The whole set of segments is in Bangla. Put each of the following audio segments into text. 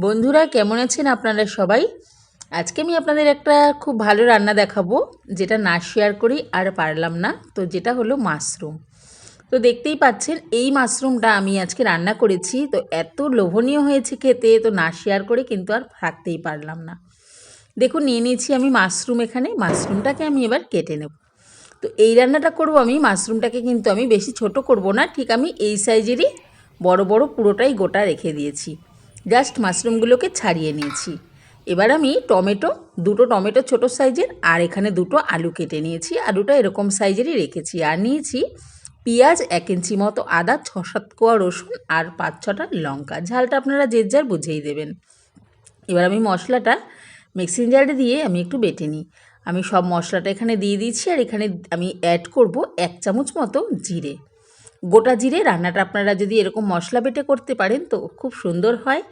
বন্ধুরা কেমন আছেন আপনারা সবাই? আজকে আমি আপনাদের একটা খুব ভালো রান্না দেখাবো, যেটা না শেয়ার করি আর পারলাম না। তো যেটা হলো মাশরুম। তো দেখতেই পাচ্ছেন এই মাশরুমটা আমি আজকে রান্না করেছি। তো এত লোভনীয় হয়েছে খেতে, তো না শেয়ার করে কিন্তু আর থাকতেই পারলাম না। দেখুন নিয়ে নিয়েছি আমি মাশরুম, এখানে মাশরুমটাকে আমি এবার কেটে নেব। তো এই রান্নাটা করব আমি, মাশরুমটাকে কিন্তু আমি বেশি ছোট করব না, ঠিক আমি এই সাইজেরই বড় বড় পুরোটাই গোটা রেখে দিয়েছি। জাস্ট মাশরুমগুলোকে ছাড়িয়ে নিয়েছি। এবার আমি দুটো টমেটো ছোট সাইজের, আর এখানে দুটো আলু কেটে নিয়েছি। আলুটা এরকম সাইজেরই রেখেছি। আর নিয়েছি পেঁয়াজ 1 ইঞ্চি মতো, আদা 6-7 কোয়া রসুন, আর 5-6টা লঙ্কা। ঝালটা আপনারা যে যার বুঝেই দেবেন। এবার আমি মশলাটা মিক্সিং জারে দিয়ে আমি একটু বেটে নিই। আমি সব মশলাটা এখানে দিয়ে দিয়েছি। আর এখানে আমি অ্যাড করব 1 চামচ মতো জিরে, গোটা জিরে। রান্নাটা আপনারা যদি এরকম মশলা বেটে করতে পারেন তো খুব সুন্দর হয়।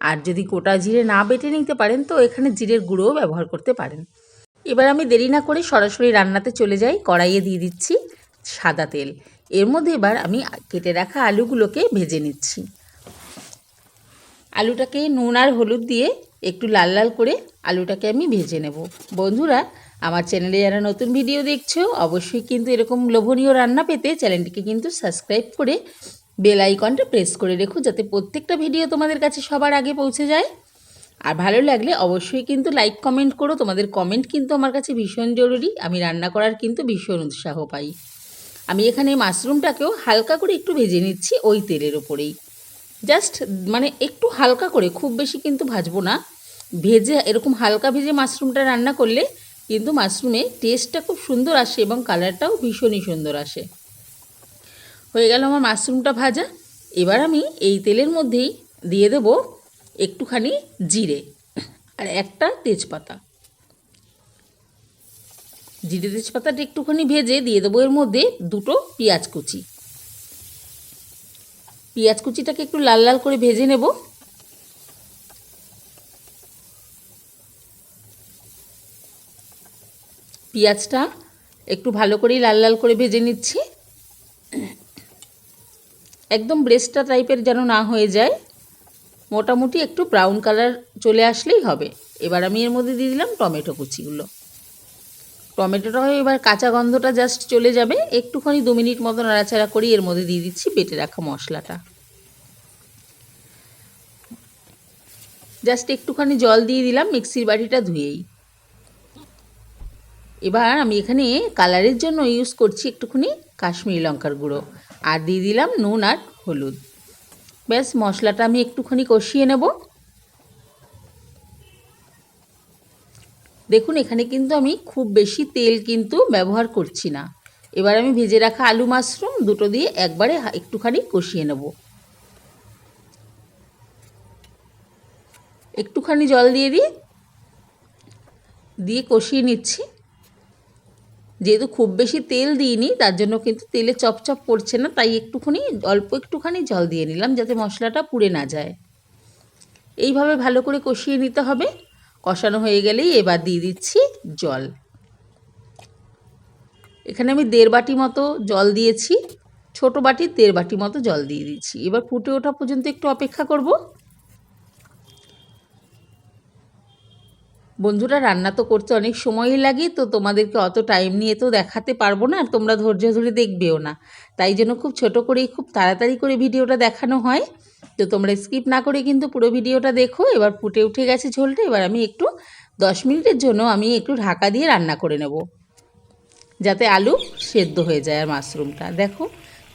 আর যদি গোটা জিরে না বেটে নিতে পারেন তো এখানে জিরের গুঁড়োও ব্যবহার করতে পারেন। এবার আমি দেরি না করে সরাসরি রান্নাতে চলে যাই। কড়াইয়ে দিয়ে দিচ্ছি সাদা তেল। এর মধ্যে এবার আমি কেটে রাখা আলুগুলোকে ভেজে নিচ্ছি। আলুটাকে নুন আর হলুদ দিয়ে একটু লাল লাল করে আলুটাকে আমি ভেজে নেব। বন্ধুরা, আমার চ্যানেলে যারা নতুন ভিডিও দেখছো অবশ্যই কিন্তু এরকম লোভনীয় রান্না পেতে চ্যানেলটিকে কিন্তু সাবস্ক্রাইব করে বেল আইকনটা প্রেস করে রেখো, যাতে প্রত্যেকটা ভিডিও তোমাদের কাছে সবার আগে পৌঁছে যায়। আর ভালো লাগলে অবশ্যই কিন্তু লাইক কমেন্ট করো। তোমাদের কমেন্ট কিন্তু আমার কাছে ভীষণ জরুরি। আমি রান্না করার কিন্তু ভীষণ উৎসাহ পাই। আমি এখানে মাশরুমটাকেও হালকা করে একটু ভেজে নিচ্ছি ওই তেলের ওপরেই। জাস্ট মানে একটু হালকা করে, খুব বেশি কিন্তু ভাজবো না। ভেজে এরকম হালকা ভেজে মাশরুমটা রান্না করলে কিন্তু মাশরুমে টেস্টটা খুব সুন্দর আসে এবং কালারটাও ভীষণই সুন্দর আসে। হয়ে গেল আমার মাশরুমটা ভাজা। এবার আমি এই তেলের মধ্যেই দিয়ে দেব একটুখানি জিরে আর একটা তেজপাতা। জিরে তেজপাতাটা একটুখানি ভেজে দিয়ে দেবো এর মধ্যে দুটো পেঁয়াজ কুচি। পেঁয়াজ কুচিটাকে একটু লাল লাল করে ভেজে নেব। পেঁয়াজটা একটু ভালো করেই লাল লাল করে ভেজে নিচ্ছি। একদম ব্রেস্টা টাইপের যেন না হয়ে যায়, মোটামুটি একটু ব্রাউন কালার চলে আসলেই হবে। এবার আমি এর মধ্যে দিয়ে দিলাম টমেটো কুচিগুলো। টমেটোটা এবার কাঁচা গন্ধটা জাস্ট চলে যাবে। একটুখানি 2 মিনিট মতো নাড়াচাড়া করি। এর মধ্যে দিয়ে দিচ্ছি বেটে রাখা মশলাটা। জাস্ট একটুখানি জল দিয়ে দিলাম মিক্সির বাটিটা ধুয়েই। এবার আমি এখানে কালারের জন্য ইউজ করছি একটুখানি কাশ্মীরি লঙ্কার গুঁড়ো, আর দিয়ে দিলাম নুন আর হলুদ। ব্যাস মশলাটা আমি একটুখানি কষিয়ে নেব। দেখুন এখানে কিন্তু আমি খুব বেশি তেল কিন্তু ব্যবহার করছি না। এবার আমি ভেজে রাখা আলু মাশরুম দুটো দিয়ে একবারে একটুখানি কষিয়ে নেব। একটুখানি জল দিয়ে দিয়ে কষিয়ে নিচ্ছি। যেহেতু খুব বেশি তেল দিইনি তার জন্য কিন্তু তেলে চপচপ পড়ছে না, তাই অল্প একটুখানি জল দিয়ে নিলাম যাতে মশলাটা পুড়ে না যায়। এইভাবে ভালো করে কষিয়ে নিতে হবে। কষানো হয়ে গেলেই এবার দিয়ে দিচ্ছি জল। এখানে আমি 1.5 বাটি মতো জল দিয়েছি, ছোট বাটির 1.5 বাটি মতো জল দিয়ে দিচ্ছি। এবার ফুটে ওঠা পর্যন্ত একটু অপেক্ষা করব। বন্ধুরা, রান্না তো করতে অনেক সময়ই লাগে, তো তোমাদেরকে অত টাইম নিয়ে তো দেখাতে পারবো না, আর তোমরা ধৈর্য ধরে দেখবেও না। তাই জন্য খুব ছোট করেই খুব তাড়াতাড়ি করে ভিডিওটা দেখানো হয়। তো তোমরা স্কিপ না করে কিন্তু পুরো ভিডিওটা দেখো। এবার ফুটে উঠে গেছে ঝোলটা। এবার আমি একটু 10 মিনিটের জন্য আমি একটু ঢাকা দিয়ে রান্না করে নেব, যাতে আলু সেদ্ধ হয়ে যায় আর মাশরুমটা। দেখো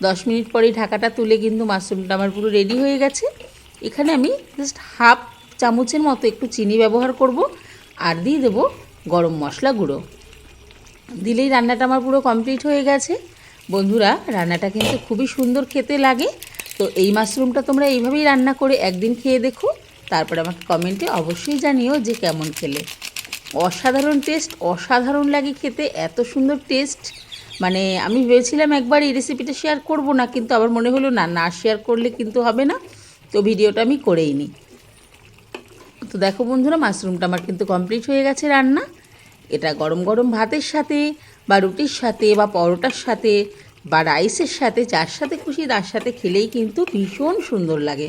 10 মিনিট পরেই ঢাকাটা তুলে কিন্তু মাশরুমটা আমার পুরো রেডি হয়ে গেছে। এখানে আমি জাস্ট হাফ চামচের মতো একটু চিনি ব্যবহার করব, আর দিয়ে দেবো গরম মশলা গুঁড়ো। দিলেই রান্নাটা আমার পুরো কমপ্লিট হয়ে গেছে। বন্ধুরা, রান্নাটা কিন্তু খুবই সুন্দর খেতে লাগে। তো এই মাশরুমটা তোমরা এইভাবেই রান্না করে একদিন খেয়ে দেখো, তারপর আমাকে কমেন্টে অবশ্যই জানিও যে কেমন খেলে। অসাধারণ টেস্ট, অসাধারণ লাগে খেতে, এত সুন্দর টেস্ট। মানে আমি ভেবেছিলাম একবার এই রেসিপিটা শেয়ার করব না, কিন্তু আবার মনে হলো না শেয়ার করলে কিন্তু হবে না, তো ভিডিওটা আমি করেই নিই। তো দেখো বন্ধুরা, মাশরুমটা আমার কিন্তু কমপ্লিট হয়ে গেছে রান্না। এটা গরম গরম ভাতের সাথে বা রুটির সাথে বা পরোটার সাথে বা রাইসের সাথে, যার সাথে খুশি তার সাথে খেলেই কিন্তু ভীষণ সুন্দর লাগে।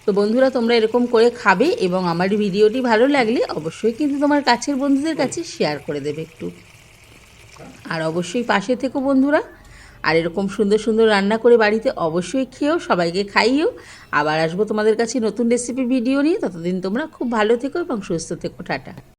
তো বন্ধুরা, তোমরা এরকম করে খাবে এবং আমার ভিডিওটি ভালো লাগলে অবশ্যই কিন্তু তোমার কাছের বন্ধুদের কাছে শেয়ার করে দেবে একটু। আর অবশ্যই পাশে থেকো বন্ধুরা। আর এরকম সুন্দর সুন্দর রান্না করে বাড়িতে অবশ্যই খেয়েও, সবাইকে খাইয়েও। আবার আসবো তোমাদের কাছে নতুন রেসিপি ভিডিও নিয়ে। ততদিন তোমরা খুব ভালো থেকো এবং সুস্থ থেকো। টাটা।